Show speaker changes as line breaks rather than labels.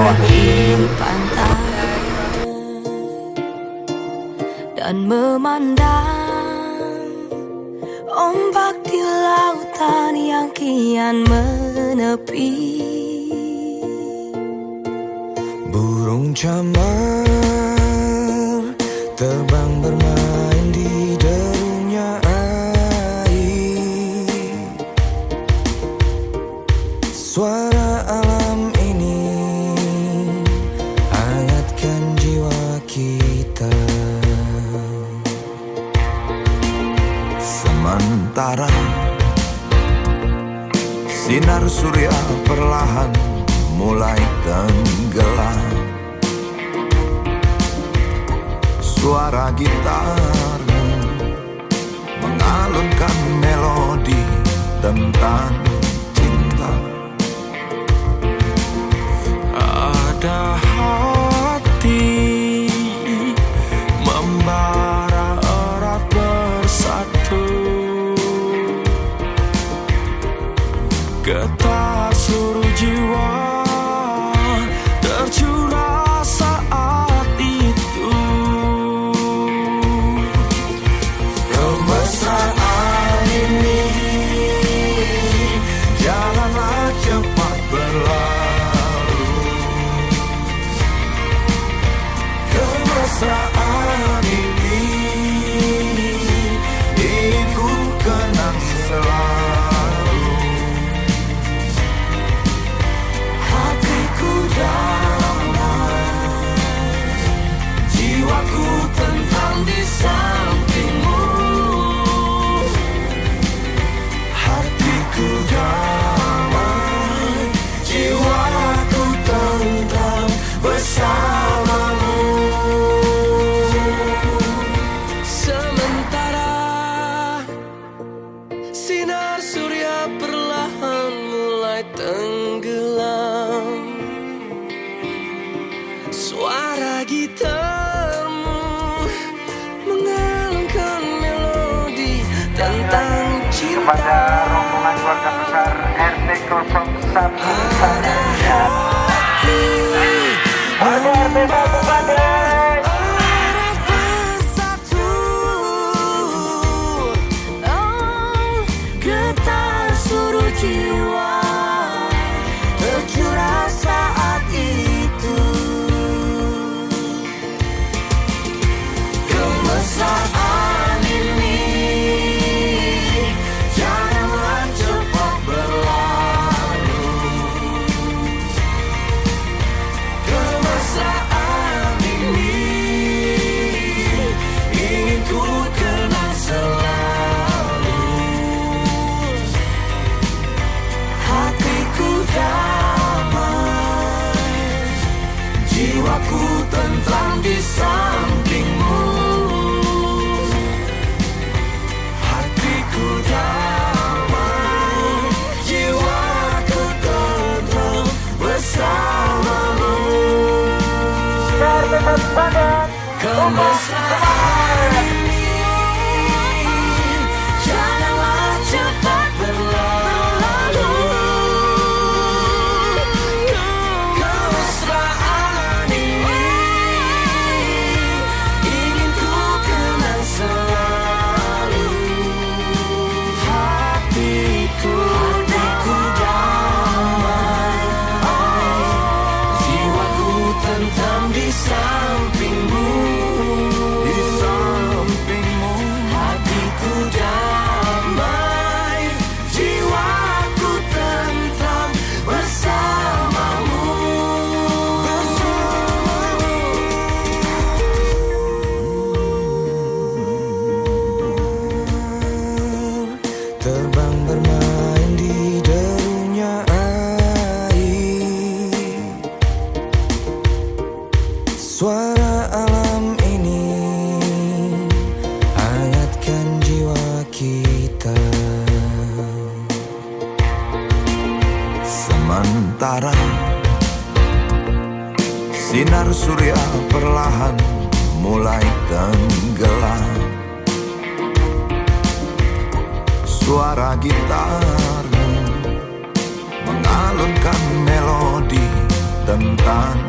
tepi pantai dan memandang ombak di lautan yang kian menepi.
Burung camar terbang bermain di derunya air. Suara alam ini hangatkan jiwa kita. Sementara sinar surya perlahan mulai tenggelam, suara gitarmu mengalunkan melodi tentang cinta. Ada hati membara erat bersatu, getar seluruh jiwa tercurah saat itu. Kemesraan ini janganlah cepat berlalu. Kemesraan ini ingin ku kenang selalu. Hatiku damai, jiwaku tentram di sampingmu. Hatiku damai, jiwaku tentram bersamamu. Sementara sinar surya perlahan mulai tenggelam, suara gitarmu mengalunkan melodi tentang cinta.
Kepada rombongan keluarga besar RT 01 Banten. Warga RT 1 Banten.
Getar seluruh jiwa tercurah saat itu. Kemesraan ini janganlah cepat berlalu. Kemesraan ini ingin ku kenang selalu. Hatiku damai, jiwaku tentram di sampingmu. Hatiku damai, jiwaku tentram bersamamu.
RT 1 Banten.
Kemesraan ini janganlah cepat berlalu. Kemesraan ini ingin ku kenang selalu. Hatiku damai, jiwaku tentram di sampingmu. Hatiku damai, jiwaku tentram bersamamu.
Terbang bermain di derunya air. Suara alam ini hangatkan jiwa kita. Sementara sinar surya perlahan mulai tenggelam, suara gitarmu mengalunkan melodi tentang